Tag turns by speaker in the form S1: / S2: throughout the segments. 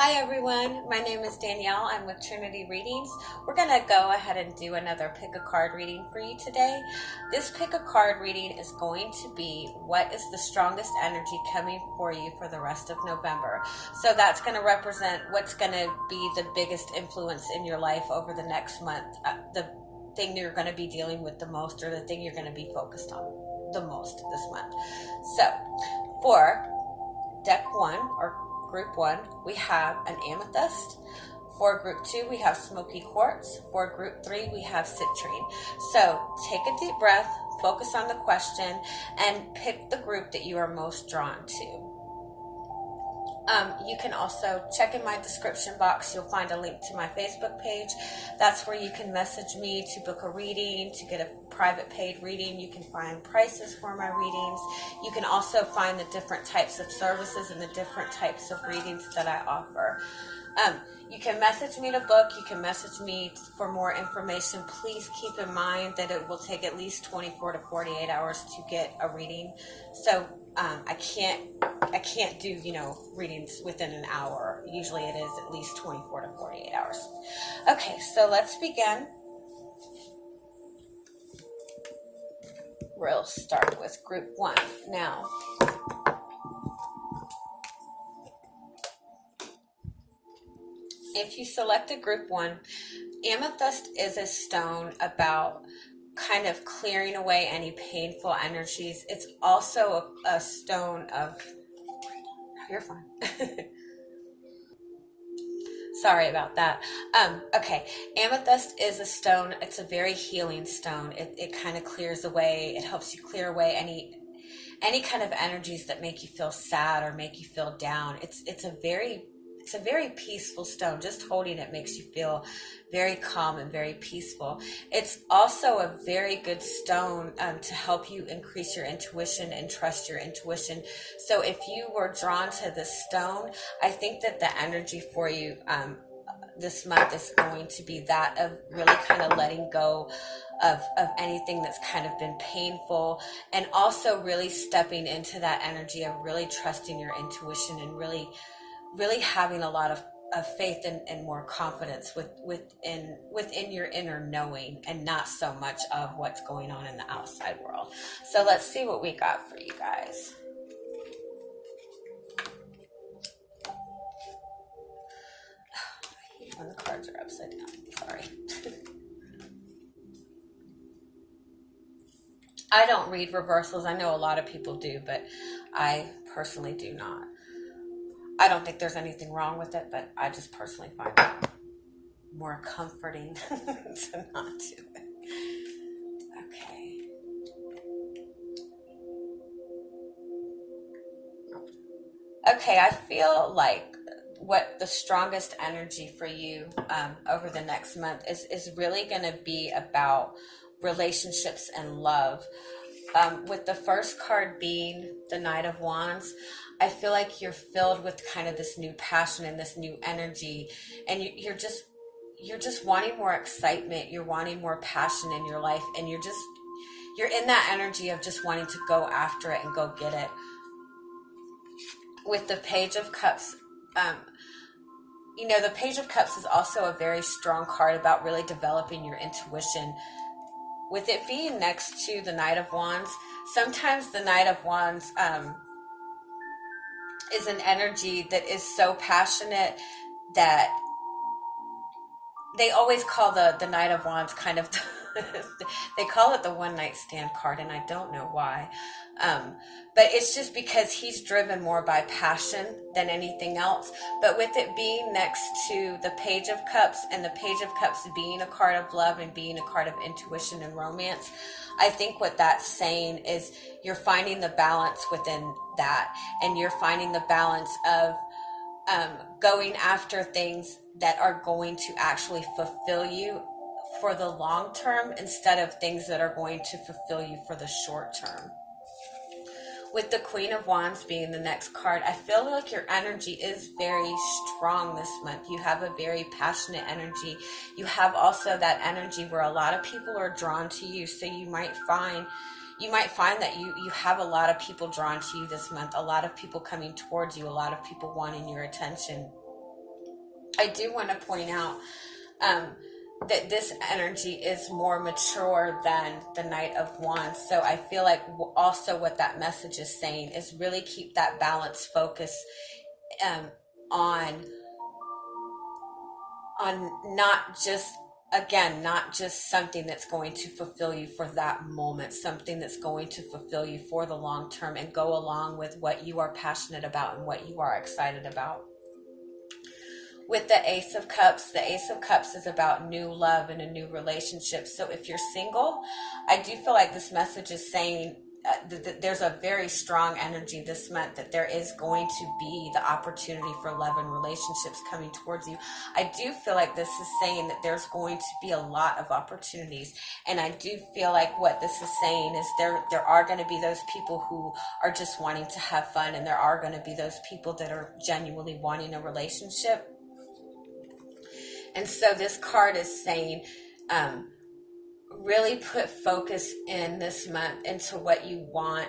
S1: Hi everyone, my name is Danielle. I'm with Trinity Readings. We're going to go ahead and do another pick a card reading for you today. This pick a card reading is going to be what is the strongest energy coming for you for the rest of November. So that's going to represent what's going to be the biggest influence in your life over the next month, the thing you're going to be dealing with the most, or the thing you're going to be focused on the most this month. So for deck 1 or Group 1, we have an Amethyst. For Group 2, we have Smoky Quartz. For Group 3, we have Citrine. So take a deep breath, focus on the question, and pick the group that you are most drawn to. You can also check in my description box. You'll find a link to my Facebook page. That's where you can message me to book a reading, to get a private paid reading. You can find prices for my readings. You can also find the different types of services and the different types of readings that I offer. You can message me to book. You can message me for more information. Please keep in mind that it will take at least 24 to 48 hours to get a reading. So I can't do, readings within an hour. Usually it is at least 24 to 48 hours. Okay, so let's begin. We'll start with Group 1 now. If you selected Group 1, Amethyst is a stone about kind of clearing away any painful energies. It's also a stone of... You're fine. Sorry about that. Okay, Amethyst is a stone. It's a very healing stone. It kind of clears away. It helps you clear away any kind of energies that make you feel sad or make you feel down. It's a very peaceful stone. Just holding it makes you feel very calm and very peaceful. It's also a very good stone to help you increase your intuition and trust your intuition. So if you were drawn to this stone, I think that the energy for you this month is going to be that of really kind of letting go of anything that's kind of been painful, and also really stepping into that energy of really trusting your intuition and really having a lot of faith and more confidence within your inner knowing, and not so much of what's going on in the outside world. So let's see what we got for you guys. I hate when the cards are upside down. Sorry. I don't read reversals. I know a lot of people do, but I personally do not. I don't think there's anything wrong with it, but I just personally find it more comforting to not do it. Okay, I feel like what the strongest energy for you over the next month is really going to be about relationships and love. With the first card being the Knight of Wands, I feel like you're filled with kind of this new passion and this new energy, and you're just wanting more excitement. You're wanting more passion in your life, and you're in that energy of just wanting to go after it and go get it. With the Page of Cups, the Page of Cups is also a very strong card about really developing your intuition. With it being next to the Knight of Wands, sometimes the Knight of Wands is an energy that is so passionate that they always call the Knight of Wands kind of they call it the one night stand card, and I don't know why, but it's just because he's driven more by passion than anything else. But with it being next to the Page of Cups, and the Page of Cups being a card of love and being a card of intuition and romance, I think what that's saying is you're finding the balance within that, and you're finding the balance of going after things that are going to actually fulfill you for the long term, instead of things that are going to fulfill you for the short term. With the Queen of Wands being the next card, I feel like your energy is very strong this month. You have a very passionate energy. You have also that energy where a lot of people are drawn to you. So you might find that you have a lot of people drawn to you this month, a lot of people coming towards you, a lot of people wanting your attention. I do want to point out that this energy is more mature than the Knight of Wands. So I feel like also what that message is saying is really keep that balance focus um, on not just, again, not just something that's going to fulfill you for that moment, something that's going to fulfill you for the long term and go along with what you are passionate about and what you are excited about. With the Ace of Cups is about new love and a new relationship. So if you're single, I do feel like this message is saying that there's a very strong energy this month that there is going to be the opportunity for love and relationships coming towards you. I do feel like this is saying that there's going to be a lot of opportunities. And I do feel like what this is saying is there are going to be those people who are just wanting to have fun, and there are going to be those people that are genuinely wanting a relationship. And so this card is saying, really put focus in this month into what you want.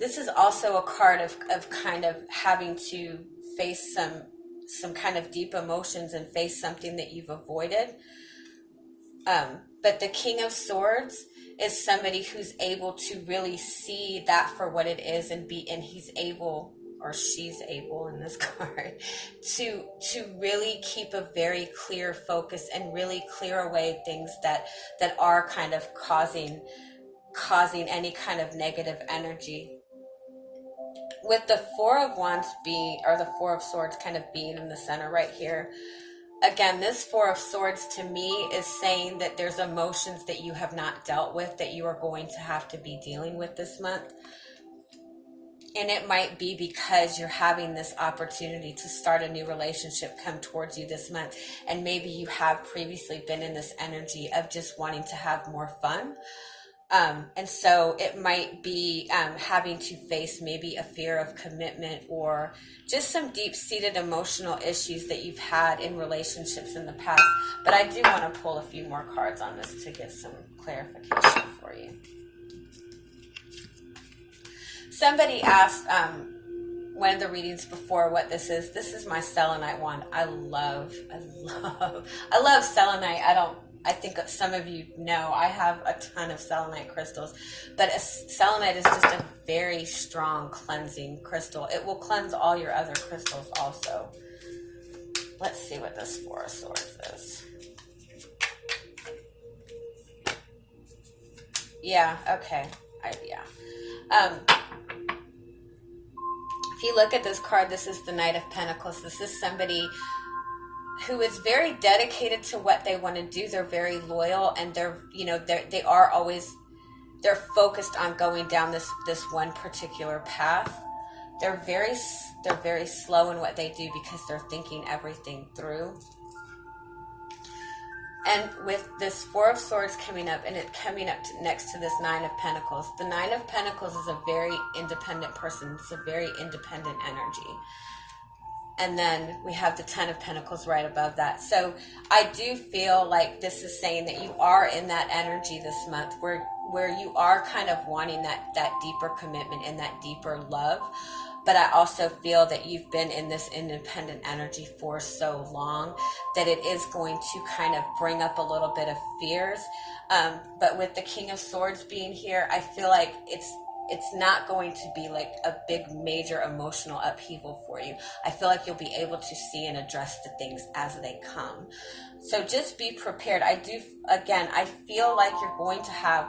S1: This is also a card of kind of having to face some kind of deep emotions and face something that you've avoided. But the King of Swords is somebody who's able to really see that for what it is and he's able, or she's able in this card, to really keep a very clear focus and really clear away things that are kind of causing any kind of negative energy. With the Four of Wands being, or the Four of Swords kind of being in the center right here, again, this Four of Swords to me is saying that there's emotions that you have not dealt with that you are going to have to be dealing with this month. And it might be because you're having this opportunity to start a new relationship come towards you this month. And maybe you have previously been in this energy of just wanting to have more fun. And so it might be having to face maybe a fear of commitment or just some deep-seated emotional issues that you've had in relationships in the past. But I do want to pull a few more cards on this to get some clarification for you. Somebody asked one of the readings before what this is. This is my selenite wand. I love selenite. I think some of you know I have a ton of selenite crystals, but selenite is just a very strong cleansing crystal. It will cleanse all your other crystals also. Let's see what this Four of Swords is. Yeah, okay. If you look at this card, this is the Knight of Pentacles. This is somebody who is very dedicated to what they want to do. They're very loyal, and they're focused on going down this one particular path. They're very slow in what they do because they're thinking everything through. And with this Four of Swords coming up, and it coming up next to this Nine of Pentacles, the Nine of Pentacles is a very independent person. It's a very independent energy. And then we have the Ten of Pentacles right above that. So I do feel like this is saying that you are in that energy this month where you are kind of wanting that deeper commitment and that deeper love. But I also feel that you've been in this independent energy for so long that it is going to kind of bring up a little bit of fears. But with the King of Swords being here, I feel like it's not going to be like a big major emotional upheaval for you. I feel like you'll be able to see and address the things as they come. So just be prepared. I feel like you're going to have,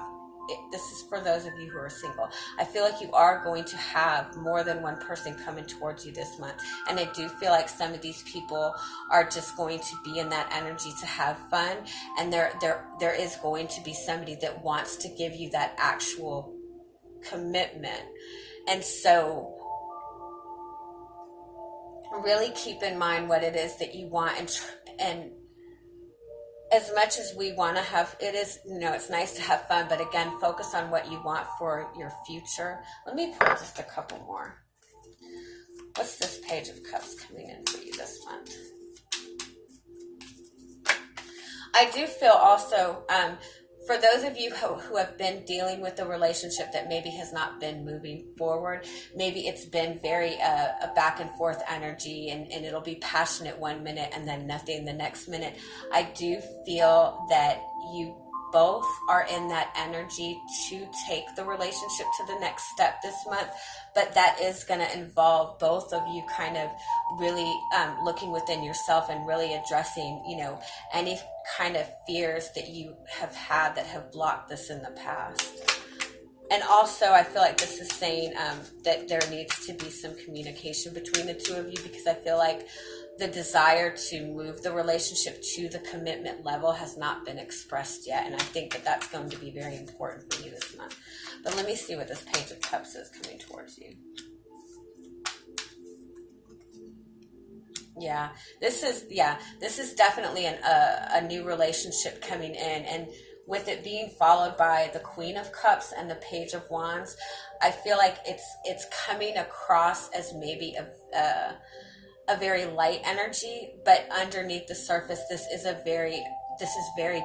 S1: this is for those of you who are single, I feel like you are going to have more than one person coming towards you this month. And I do feel like some of these people are just going to be in that energy to have fun. And there is going to be somebody that wants to give you that actual commitment. And so really keep in mind what it is that you want, and as much as we want to have, it's nice to have fun, but again, focus on what you want for your future. Let me pull just a couple more. What's this Page of Cups coming in for you this month? I do feel also for those of you who have been dealing with a relationship that maybe has not been moving forward, maybe it's been very a back and forth energy, and it'll be passionate one minute and then nothing the next minute. I do feel that you both are in that energy to take the relationship to the next step this month, but that is going to involve both of you kind of really looking within yourself and really addressing, any kind of fears that you have had that have blocked this in the past. And also, I feel like this is saying that there needs to be some communication between the two of you, because I feel like the desire to move the relationship to the commitment level has not been expressed yet. And I think that that's going to be very important for you this month. But let me see what this Page of Cups is coming towards you. Yeah, this is definitely a new relationship coming in, and with it being followed by the Queen of Cups and the Page of Wands, I feel like it's coming across as maybe a very light energy, but underneath the surface, this is very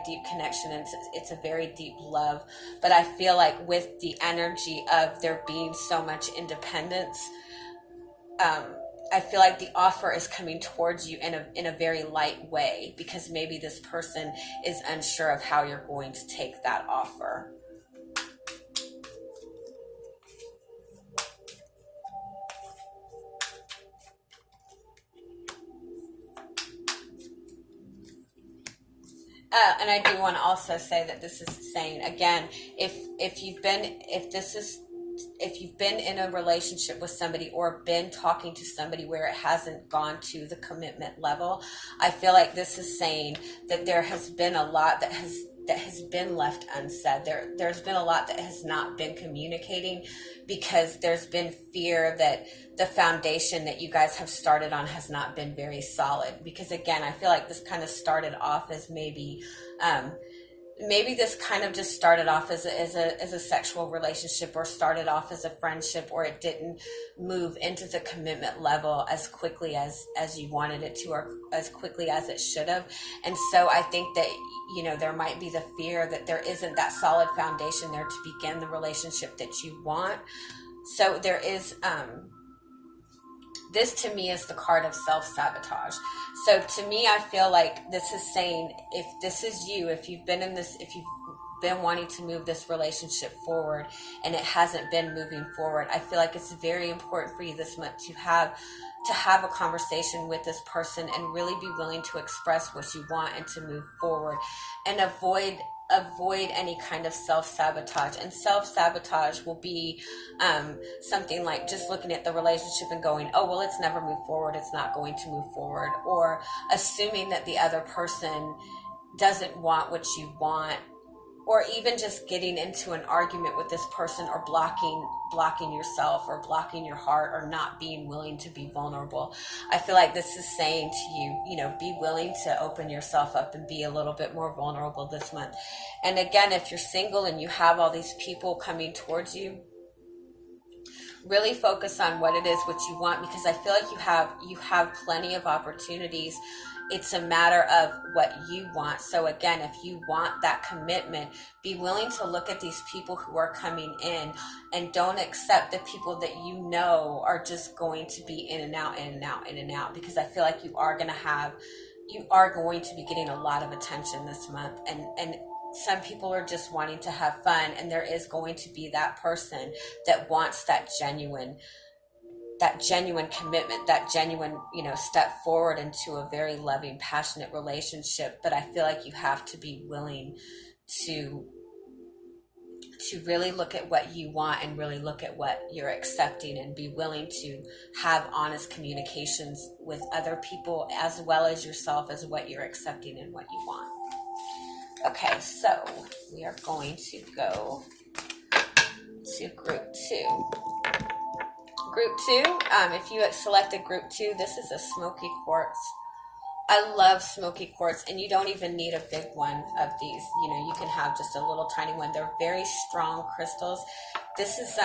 S1: deep connection, and it's a very deep love. But I feel like with the energy of there being so much independence, I feel like the offer is coming towards you in a very light way, because maybe this person is unsure of how you're going to take that offer. And I do want to also say that this is saying, again, if you've been in a relationship with somebody or been talking to somebody where it hasn't gone to the commitment level, I feel like this is saying that there has been a lot that has been left unsaid. There's been a lot that has not been communicating, because there's been fear that the foundation that you guys have started on has not been very solid. Because again, I feel like this kind of started off as maybe this kind of just started off as a sexual relationship, or started off as a friendship, or it didn't move into the commitment level as quickly as you wanted it to, or as quickly as it should have. And so I think that, there might be the fear that there isn't that solid foundation there to begin the relationship that you want. So there is, this to me is the card of self-sabotage. So to me, I feel like this is saying, if this is you, if you've been wanting to move this relationship forward and it hasn't been moving forward, I feel like it's very important for you this month to have a conversation with this person and really be willing to express what you want and to move forward, and avoid any kind of self-sabotage. And self-sabotage will be something like just looking at the relationship and going, oh, well, it's never moved forward, it's not going to move forward, or assuming that the other person doesn't want what you want, or even just getting into an argument with this person, or blocking yourself, or blocking your heart, or not being willing to be vulnerable. I feel like this is saying to you, be willing to open yourself up and be a little bit more vulnerable this month. And again, if you're single and you have all these people coming towards you, really focus on what it is what you want, because I feel like you have plenty of opportunities. It's a matter of what you want. So again, if you want that commitment, be willing to look at these people who are coming in, and don't accept the people that are just going to be in and out, in and out, in and out, because I feel like you are going to be getting a lot of attention this month, and some people are just wanting to have fun, and there is going to be that person that wants that genuine commitment, that genuine, step forward into a very loving, passionate relationship. But I feel like you have to be willing to really look at what you want, and really look at what you're accepting, and be willing to have honest communications with other people as well as yourself, as what you're accepting and what you want. Okay, so we are going to go to group 2. Group 2, if you selected group 2, this is a Smoky Quartz I love Smoky Quartz, and you don't even need a big one of these. You know, you can have just a little tiny one. They're very strong crystals. This is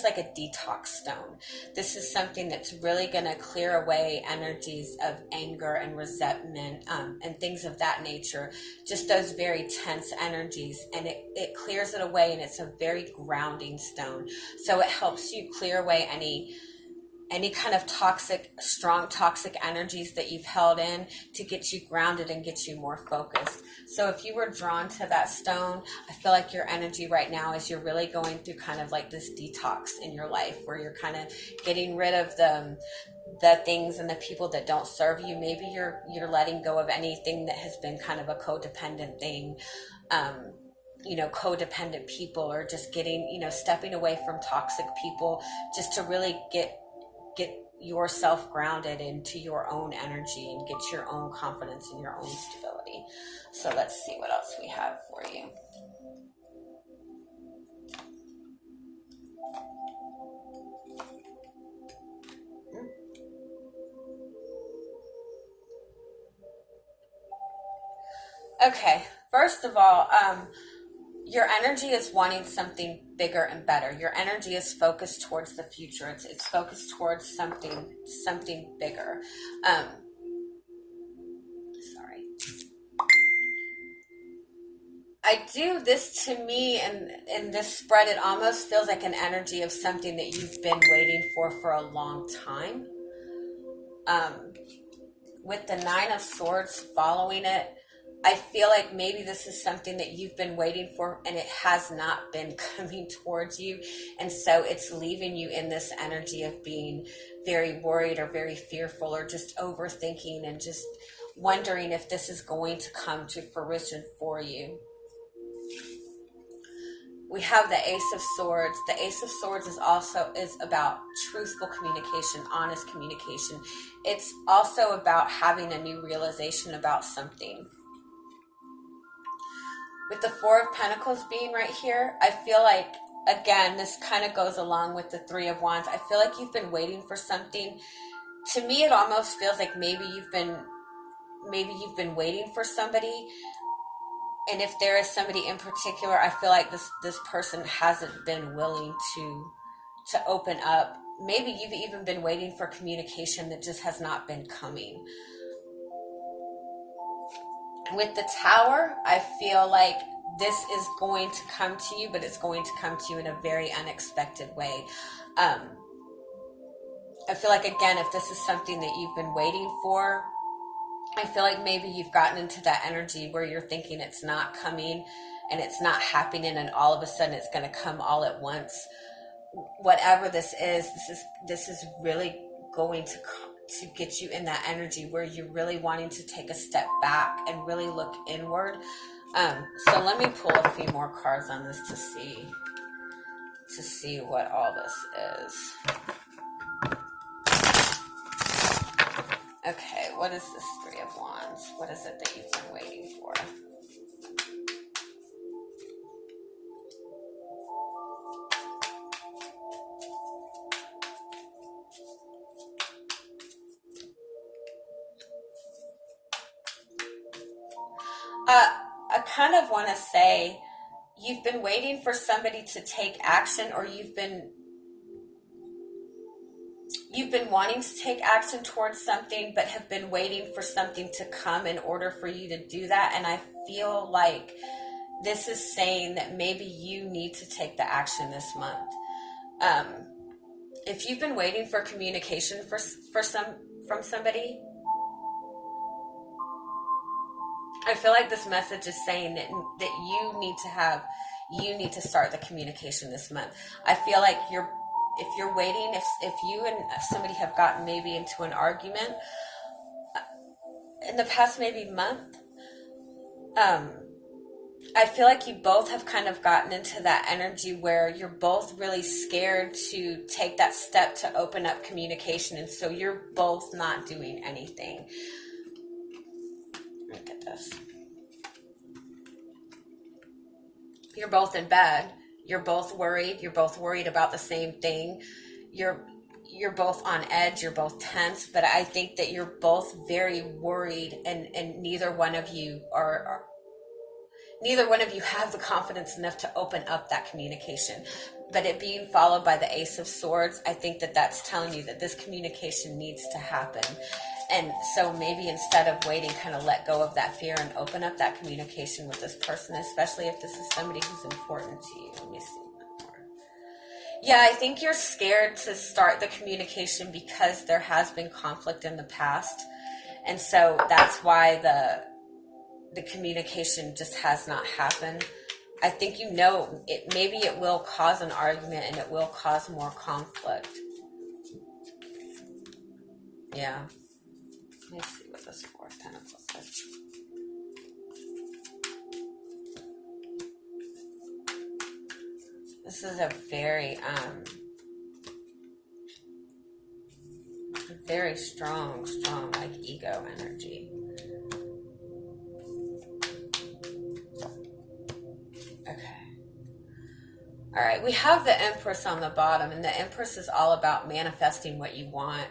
S1: like a detox stone. This is something that's really going to clear away energies of anger and resentment, and things of that nature. Just those very tense energies, and it clears it away, and it's a very grounding stone. So it helps you clear away any kind of strong toxic energies that you've held in, to get you grounded and get you more focused. So if you were drawn to that stone, I feel like your energy right now is you're really going through kind of like this detox in your life, where you're kind of getting rid of the things and the people that don't serve you. Maybe you're letting go of anything that has been kind of a codependent thing. Codependent people, or just getting, stepping away from toxic people, just to really get yourself grounded into your own energy and get your own confidence and your own stability. So let's see what else we have for you. Okay, first of all, your energy is wanting something bigger and better. Your energy is focused towards the future. It's focused towards something bigger. Sorry. I do this, to me, and in this spread, it almost feels like an energy of something that you've been waiting for a long time. With the Nine of Swords following it, I feel like maybe this is something that you've been waiting for, and it has not been coming towards you. And so it's leaving you in this energy of being very worried or very fearful, or just overthinking and just wondering if this is going to come to fruition for you. We have the Ace of Swords. The Ace of Swords is about truthful communication, honest communication. It's also about having a new realization about something. With the Four of Pentacles being right here, I feel like, again, this kind of goes along with the Three of Wands. I feel like you've been waiting for something. To me, it almost feels like maybe you've been waiting for somebody. And if there is somebody in particular, I feel like this person hasn't been willing to open up. Maybe you've even been waiting for communication that just has not been coming. With the Tower, I feel like this is going to come to you, but it's going to come to you in a very unexpected way. I feel like, again, if this is something that you've been waiting for, I feel like maybe you've gotten into that energy where you're thinking it's not coming and it's not happening, and all of a sudden it's going to come all at once. Whatever this is really going to get you in that energy where you're really wanting to take a step back and really look inward. So let me pull a few more cards on this to see what all this is. Okay, what is this Three of Wands? What is it that you've been waiting for? I kind of want to say you've been waiting for somebody to take action, or you've been wanting to take action towards something, but have been waiting for something to come in order for you to do that. And I feel like this is saying that maybe you need to take the action this month. If you've been waiting for communication from somebody, I feel like this message is saying that you need to start the communication this month. I feel like if you're waiting, if you and somebody have gotten maybe into an argument in the past maybe month, I feel like you both have kind of gotten into that energy where you're both really scared to take that step to open up communication, and so you're both not doing anything. Look at this. You're both in bed. You're both worried. You're both worried about the same thing. you're both on edge, you're both tense, but I think that you're both very worried, and neither one of you neither one of you have the confidence enough to open up that communication. But it being followed by the Ace of Swords, I think that that's telling you that this communication needs to happen. And so maybe instead of waiting, kind of let go of that fear and open up that communication with this person, especially if this is somebody who's important to you. Let me see one more. Yeah, I think you're scared to start the communication because there has been conflict in the past. And so that's why the communication just has not happened. I think maybe it will cause an argument and it will cause more conflict. Yeah. Let me see what this Four of Pentacles is. This is a very strong, like ego energy. All right, we have the Empress on the bottom, and the Empress is all about manifesting what you want.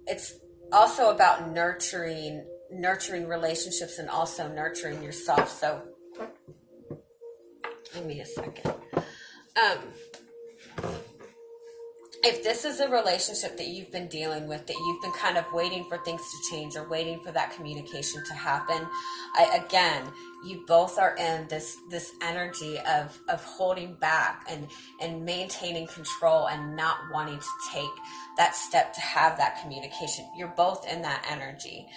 S1: It's also about nurturing relationships and also nurturing yourself. So, give me a second. If this is a relationship that you've been dealing with, that you've been kind of waiting for things to change or waiting for that communication to happen, again, you both are in this energy of holding back and maintaining control and not wanting to take that step to have that communication. You're both in that energy.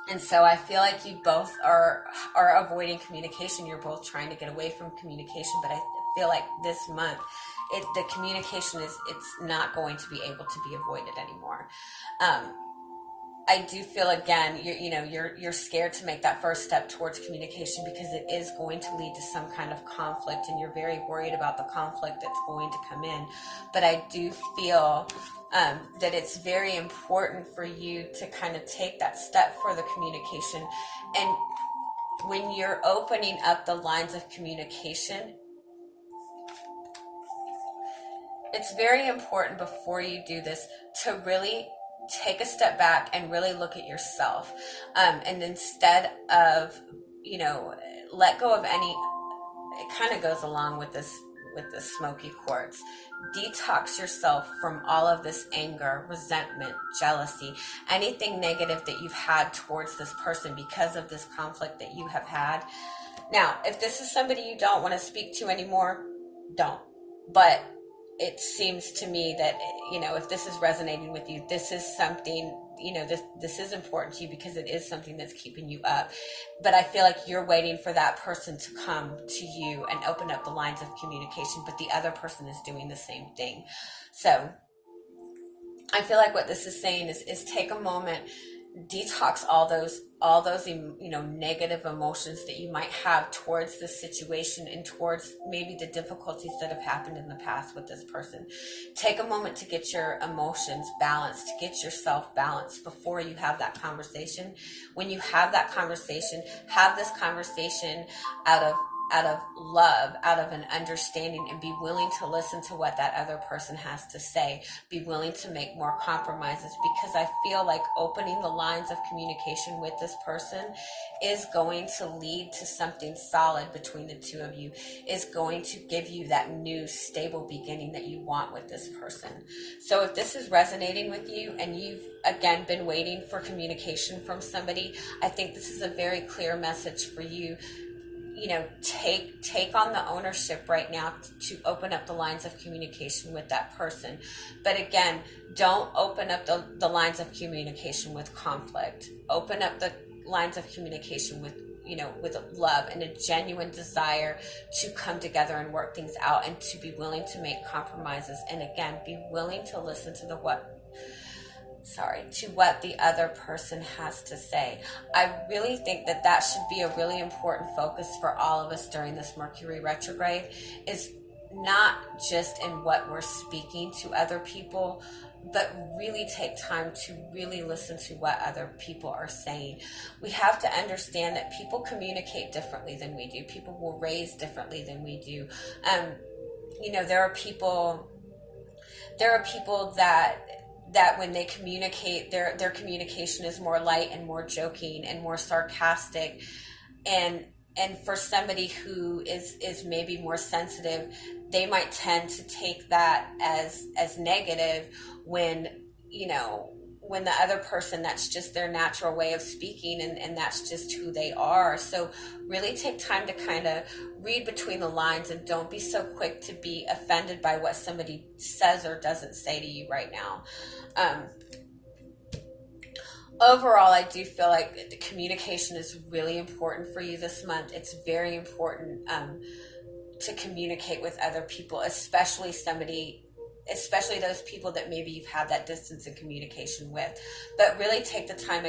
S1: And so I feel like you both are avoiding communication. You're both trying to get away from communication, but I feel like this month, the communication it's not going to be able to be avoided anymore. I do feel, again, you're scared to make that first step towards communication because it is going to lead to some kind of conflict, and you're very worried about the conflict that's going to come in. But I do feel that it's very important for you to kind of take that step for the communication. And when you're opening up the lines of communication, it's very important before you do this to really take a step back and really look at yourself. And instead of, let go of any, it kind of goes along with this Smoky Quartz. Detox yourself from all of this anger, resentment, jealousy, anything negative that you've had towards this person because of this conflict that you have had. Now, if this is somebody you don't want to speak to anymore, don't. But it seems to me that, if this is resonating with you, this is something, this is important to you because it is something that's keeping you up. But I feel like you're waiting for that person to come to you and open up the lines of communication, but the other person is doing the same thing. So I feel like what this is saying is take a moment, detox all those negative emotions that you might have towards this situation and towards maybe the difficulties that have happened in the past with this person. Take a moment to get your emotions balanced, to get yourself balanced before you have that conversation. When you have that conversation, have this conversation out of love, out of an understanding, and be willing to listen to what that other person has to say. Be willing to make more compromises, because I feel like opening the lines of communication with this person is going to lead to something solid between the two of you, is going to give you that new stable beginning that you want with this person. So if this is resonating with you and you've again been waiting for communication from somebody, I think this is a very clear message for you. Take on the ownership right now to open up the lines of communication with that person. But again, don't open up the lines of communication with conflict. Open up the lines of communication with love and a genuine desire to come together and work things out, and to be willing to make compromises. And again, be willing to listen to what the other person has to say. I really think that should be a really important focus for all of us during this Mercury retrograde, is not just in what we're speaking to other people, but really take time to really listen to what other people are saying. We have to understand that people communicate differently than we do. People were raised differently than we do. there are people that when they communicate, their communication is more light and more joking and more sarcastic, and for somebody who is maybe more sensitive, they might tend to take that as negative when when the other person, that's just their natural way of speaking, and that's just who they are. So really take time to kind of read between the lines, and don't be so quick to be offended by what somebody says or doesn't say to you right now. Overall, I do feel like the communication is really important for you this month. It's very important to communicate with other people, especially those people that maybe you've had that distance in communication with. But really take the time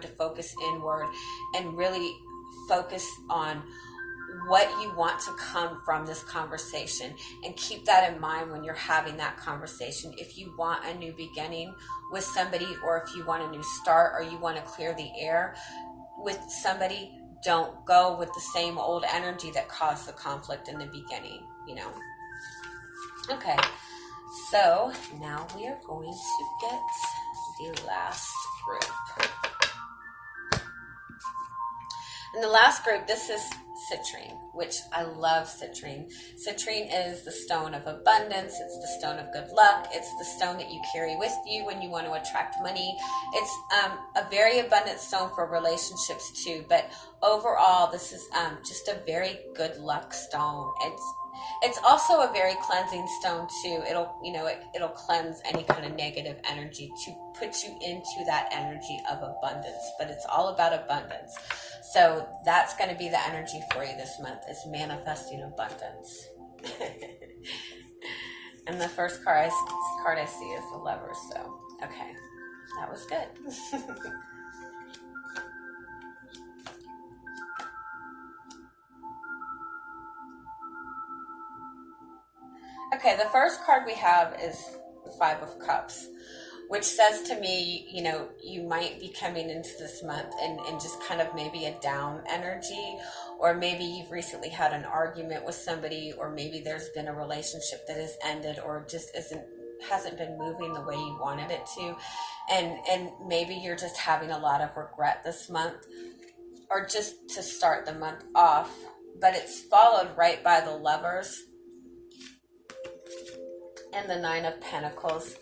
S1: to focus inward, and really focus on what you want to come from this conversation, and keep that in mind when you're having that conversation. If you want a new beginning with somebody, or if you want a new start, or you want to clear the air with somebody, don't go with the same old energy that caused the conflict in the beginning, Okay, so now we are going to get the last group. And the last group, this is Citrine, which I love Citrine. Citrine is the stone of abundance. It's the stone of good luck. It's the stone that you carry with you when you want to attract money. It's a very abundant stone for relationships too. But overall, this is just a very good luck stone. It's also a very cleansing stone too. It'll cleanse any kind of negative energy to put you into that energy of abundance. But it's all about abundance. So that's going to be the energy for you this month, is manifesting abundance. And the first card I see is the Lovers. So, okay, that was good. Okay, the first card we have is the Five of Cups, which says to me, you might be coming into this month in just kind of maybe a down energy, or maybe you've recently had an argument with somebody, or maybe there's been a relationship that has ended, or just hasn't been moving the way you wanted it to, and maybe you're just having a lot of regret this month, or just to start the month off. But it's followed right by the Lovers and the Nine of Pentacles.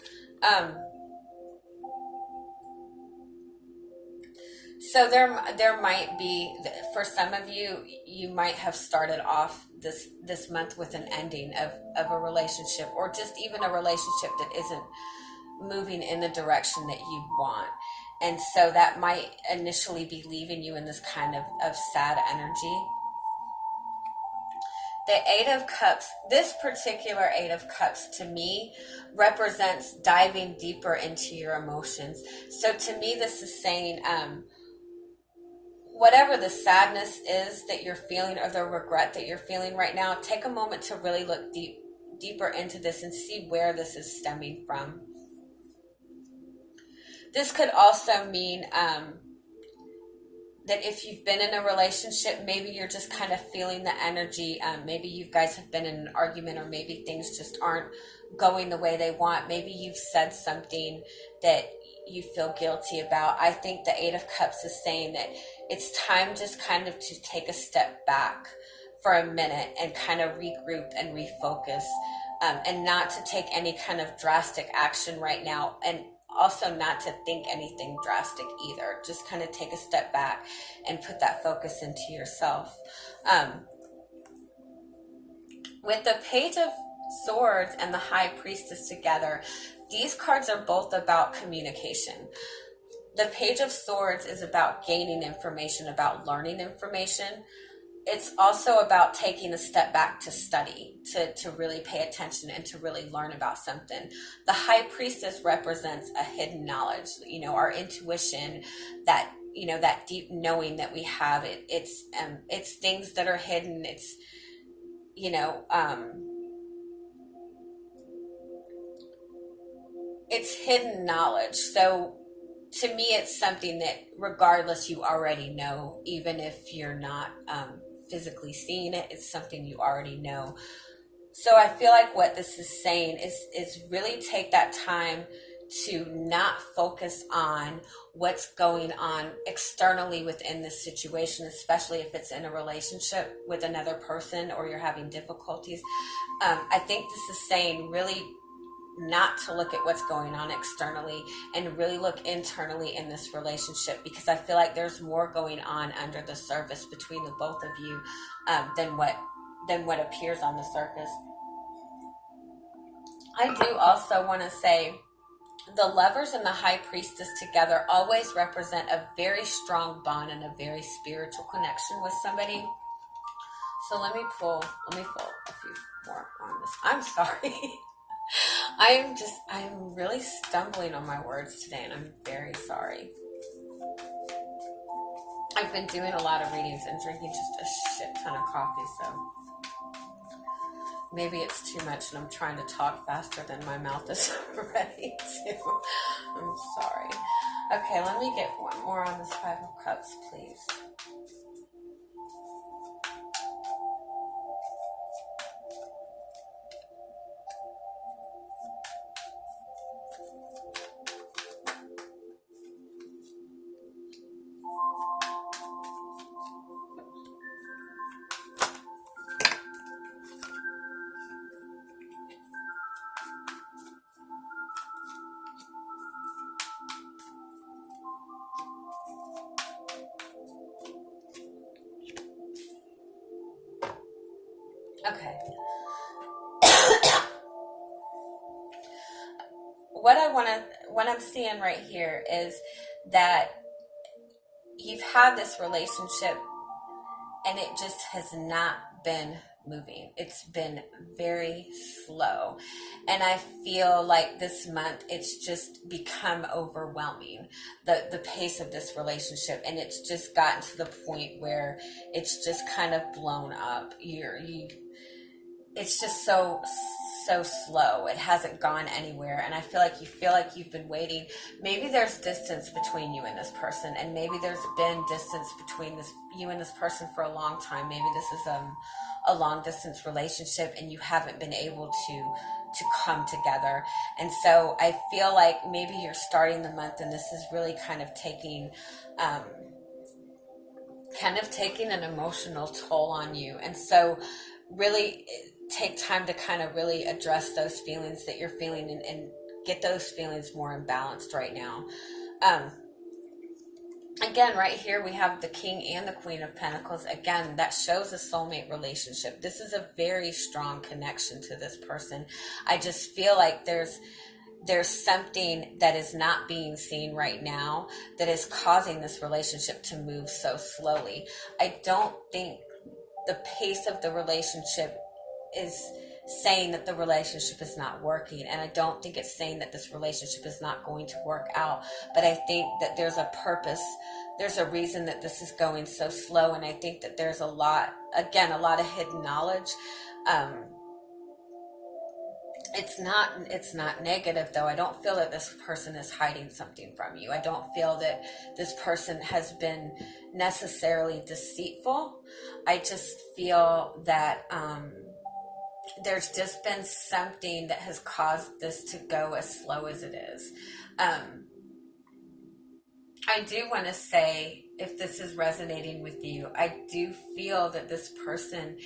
S1: So there might be, for some of you, you might have started off this month with an ending of a relationship, or just even a relationship that isn't moving in the direction that you want. And so that might initially be leaving you in this kind of sad energy. The Eight of Cups, this particular Eight of Cups to me represents diving deeper into your emotions. So to me, this is saying, whatever the sadness is that you're feeling, or the regret that you're feeling right now, take a moment to really look deeper into this and see where this is stemming from. This could also mean that if you've been in a relationship, maybe you're just kind of feeling the energy. Maybe you guys have been in an argument, or maybe things just aren't going the way they want. Maybe you've said something that you feel guilty about. I think the Eight of Cups is saying that it's time just kind of to take a step back for a minute and kind of regroup and refocus, and not to take any kind of drastic action right now, and also not to think anything drastic either. Just kind of take a step back and put that focus into yourself. With the Page of Swords and the High Priestess together, these cards are both about communication. The Page of Swords is about gaining information, about learning information. It's also about taking a step back to study, to really pay attention and to really learn about something. The High Priestess represents a hidden knowledge, our intuition, that deep knowing that we have. It's things that are hidden. It's, it's hidden knowledge. So to me, it's something that regardless you already know, even if you're not physically seeing it, it's something you already know. So I feel like what this is saying is really take that time to not focus on what's going on externally within this situation, especially if it's in a relationship with another person or you're having difficulties. I think this is saying really not to look at what's going on externally and really look internally in this relationship, because I feel like there's more going on under the surface between the both of you than what appears on the surface. I do also want to say the Lovers and the High Priestess together always represent a very strong bond and a very spiritual connection with somebody. So let me pull a few more on this. I'm sorry. I'm really stumbling on my words today, and I'm very sorry. I've been doing a lot of readings and drinking just a shit ton of coffee, so maybe it's too much and I'm trying to talk faster than my mouth is ready to. I'm sorry. Okay, let me get one more on this Five of Cups, please. Okay. What I'm seeing right here is that you've had this relationship and it just has not been moving. It's been very slow. And I feel like this month it's just become overwhelming, the pace of this relationship. And it's just gotten to the point where it's just kind of blown up. It's just so slow. It hasn't gone anywhere. And I feel like you've been waiting. Maybe there's distance between you and this person, and maybe there's been distance between you and this person for a long time. Maybe this is a long distance relationship and you haven't been able to come together. And so I feel like maybe you're starting the month and this is really kind of taking an emotional toll on you. And so really take time to kind of really address those feelings that you're feeling and get those feelings more imbalanced right now. Again, right here we have the King and the Queen of Pentacles. Again, that shows a soulmate relationship. This is a very strong connection to this person. I just feel like there's something that is not being seen right now that is causing this relationship to move so slowly. I don't think the pace of the relationship is saying that the relationship is not working, and I don't think it's saying that this relationship is not going to work out, but I think that there's a purpose, there's a reason that this is going so slow. And I think that there's a lot of hidden knowledge. It's not negative, though. I don't feel that this person is hiding something from you. I don't feel that this person has been necessarily deceitful. I just feel that there's just been something that has caused this to go as slow as it is. I do want to say, if this is resonating with you, I do feel that this person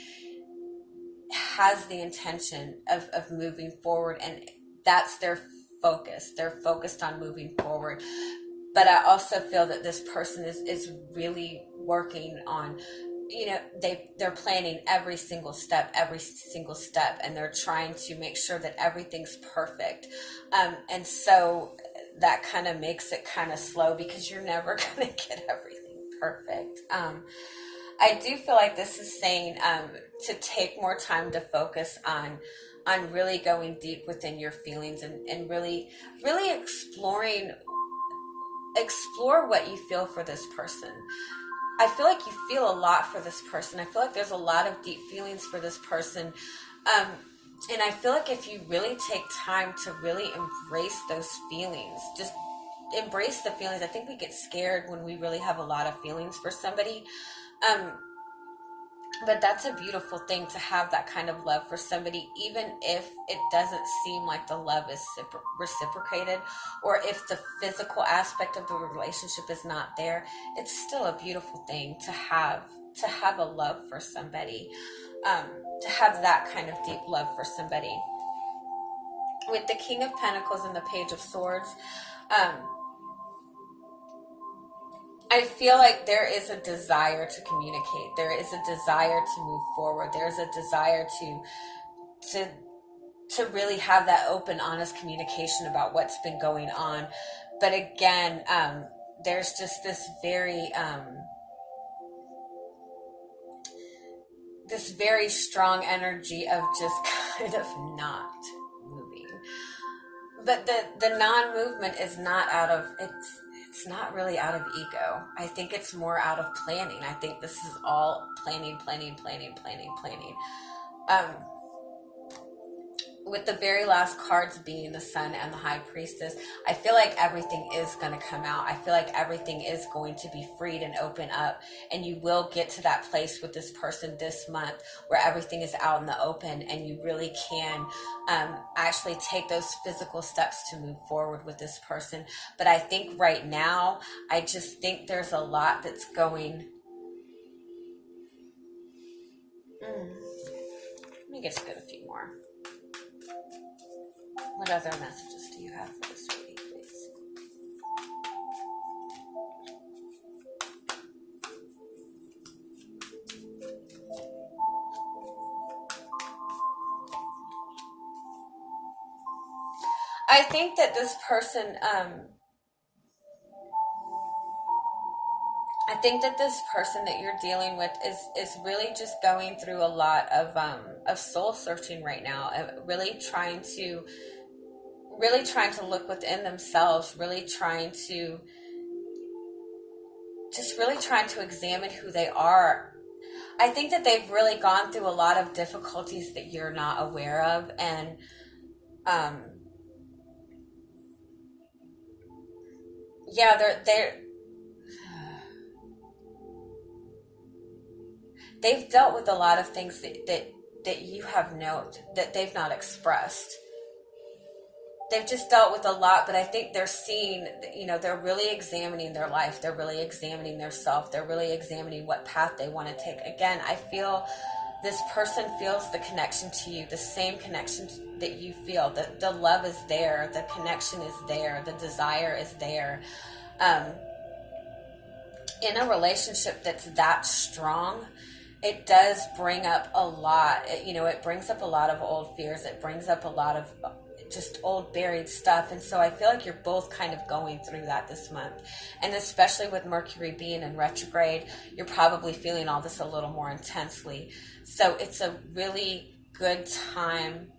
S1: has the intention of moving forward, and that's their focus. They're focused on moving forward. But I also feel that this person is really working on, they're planning every single step, and they're trying to make sure that everything's perfect. And so that kind of makes it kind of slow, because you're never going to get everything perfect. I do feel like this is saying to take more time to focus on really going deep within your feelings and really explore what you feel for this person. I feel like you feel a lot for this person. I feel like there's a lot of deep feelings for this person. And I feel like if you really take time to really embrace those feelings, just embrace the feelings. I think we get scared when we really have a lot of feelings for somebody. But that's a beautiful thing, to have that kind of love for somebody, even if it doesn't seem like the love is reciprocated, or if the physical aspect of the relationship is not there. It's still a beautiful thing to have a love for somebody, to have that kind of deep love for somebody. With the King of Pentacles and the Page of Swords, um, I feel like there is a desire to communicate. There is a desire to move forward. There's a desire to to really have that open, honest communication about what's been going on. But again, there's just this very strong energy of just kind of not moving. But the non-movement is not out of, it's not really out of ego. I think it's more out of planning. I think this is all planning. With the very last cards being the Sun and the High Priestess, I feel like everything is going to come out. I feel like everything is going to be freed and open up, and you will get to that place with this person this month where everything is out in the open, and you really can actually take those physical steps to move forward with this person. But I think right now, I just think there's a lot that's going. Let me just get a few more. What other messages do you have for this reading, please? I think that this person, that you're dealing with is really just going through a lot of soul searching right now, really trying to look within themselves, really trying to examine who they are. I think that they've really gone through a lot of difficulties that you're not aware of, and they've dealt with a lot of things that you have that they've not expressed. They've just dealt with a lot, but I think they're seeing, they're really examining their life. They're really examining their self. They're really examining what path they want to take. Again, I feel this person feels the connection to you, the same connection that you feel. The love is there. The connection is there. The desire is there. In a relationship that's that strong, it does bring up a lot. It brings up a lot of old fears. It brings up a lot of just old buried stuff. And so I feel like you're both kind of going through that this month. And especially with Mercury being in retrograde, you're probably feeling all this a little more intensely. So it's a really good time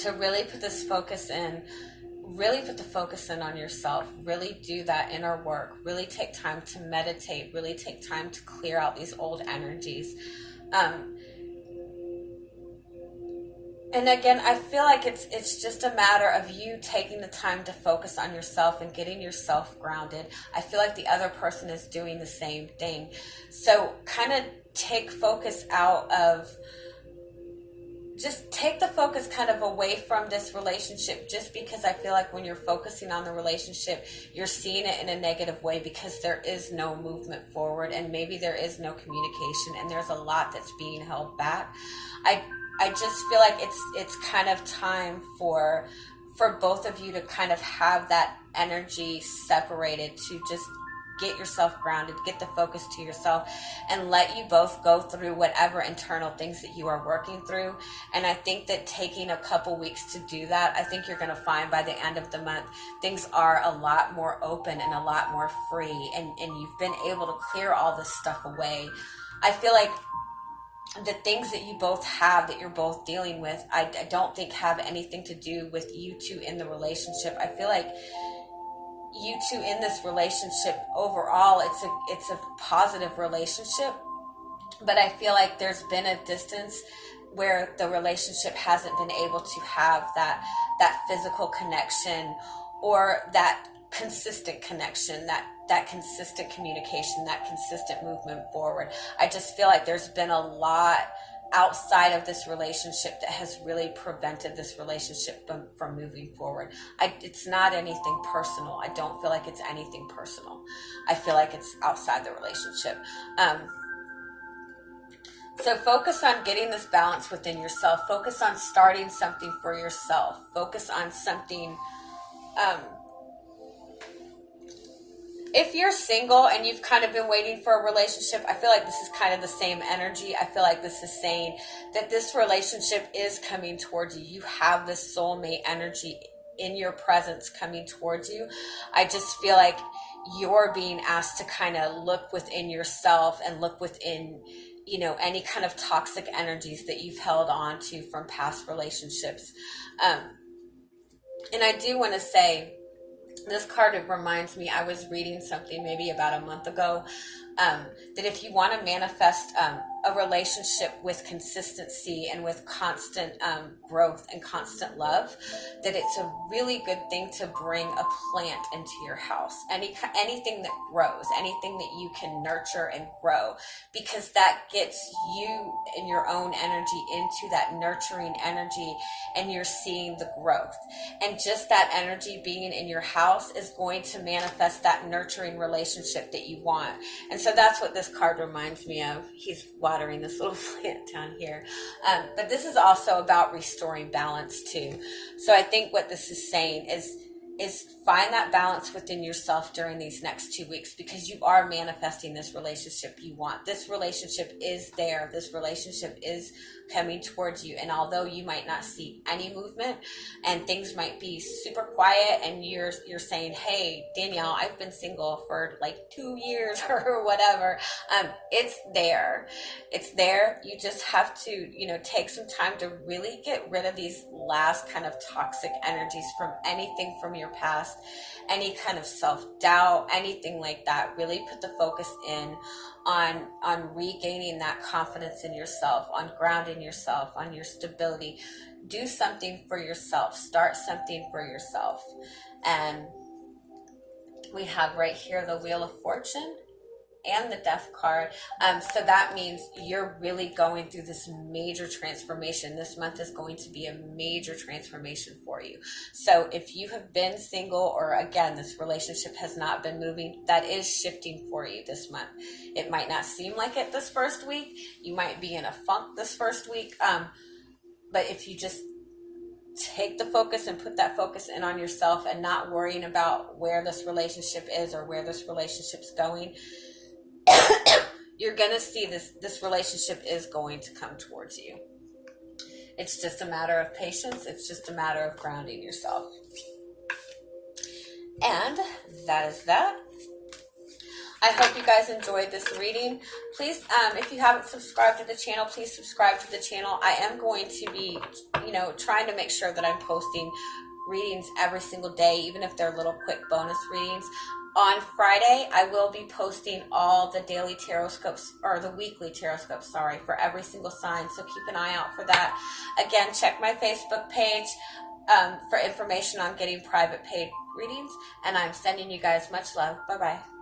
S1: to really put the focus in on yourself, really do that inner work, really take time to meditate, really take time to clear out these old energies. And again, I feel like it's just a matter of you taking the time to focus on yourself and getting yourself grounded. I feel like the other person is doing the same thing. So kind of take focus take the focus kind of away from this relationship, just because I feel like when you're focusing on the relationship, you're seeing it in a negative way because there is no movement forward, and maybe there is no communication, and there's a lot that's being held back. I just feel like it's kind of time for both of you to kind of have that energy separated, to just get yourself grounded, get the focus to yourself, and let you both go through whatever internal things that you are working through. And I think that taking a couple weeks to do that, I think you're going to find by the end of the month, things are a lot more open and a lot more free, and you've been able to clear all this stuff away. I feel like the things that you both have, that you're both dealing with, I don't think have anything to do with you two in the relationship. I feel like you two in this relationship overall, it's a positive relationship, but I feel like there's been a distance where the relationship hasn't been able to have that physical connection, or that consistent connection, that consistent communication, that consistent movement forward. I just feel like there's been a lot outside of this relationship that has really prevented this relationship from moving forward. It's not anything personal. I don't feel like it's anything personal. I feel like it's outside the relationship. So focus on getting this balance within yourself. Focus on starting something for yourself. Focus on something. If you're single and you've kind of been waiting for a relationship, I feel like this is kind of the same energy. I feel like this is saying that this relationship is coming towards you. You have this soulmate energy in your presence coming towards you. I just feel like you're being asked to kind of look within yourself and look within, any kind of toxic energies that you've held on to from past relationships. And I do want to say, this card, it reminds me, I was reading something maybe about a month ago, that if you want to manifest a relationship with consistency and with constant growth and constant love, that it's a really good thing to bring a plant into your house. Anything that grows, anything that you can nurture and grow, because that gets you and your own energy into that nurturing energy, and you're seeing the growth. And just that energy being in your house is going to manifest that nurturing relationship that you want. And so that's what this card reminds me of. He's watering this little plant down here. But this is also about restoring balance too. So I think what this is saying is find that balance within yourself during these next 2 weeks, because you are manifesting this relationship you want. This relationship is there. This relationship is coming towards you. And although you might not see any movement and things might be super quiet, and you're saying, hey, Danielle, I've been single for like 2 years or whatever. It's there. It's there. You just have to, take some time to really get rid of these last kind of toxic energies from anything from your past, any kind of self-doubt, anything like that. Really put the focus in on regaining that confidence in yourself, on grounding yourself, on your stability. Do something for yourself. Start something for yourself. And we have right here the Wheel of Fortune and the Death card. So that means you're really going through this major transformation. This month is going to be a major transformation for you. So if you have been single, or again, this relationship has not been moving, that is shifting for you this month. It might not seem like it this first week. You might be in a funk this first week. But if you just take the focus and put that focus in on yourself, and not worrying about where this relationship is or where this relationship's going, you're going to see this relationship is going to come towards you. It's just a matter of patience. It's just a matter of grounding yourself. And that is that. I hope you guys enjoyed this reading. Please, if you haven't subscribed to the channel, please subscribe to the channel. I am going to be, trying to make sure that I'm posting readings every single day, even if they're little quick bonus readings. On Friday, I will be posting all the daily tarot scopes, or the weekly tarot scopes, for every single sign. So keep an eye out for that. Again, check my Facebook page for information on getting private paid readings. And I'm sending you guys much love. Bye-bye.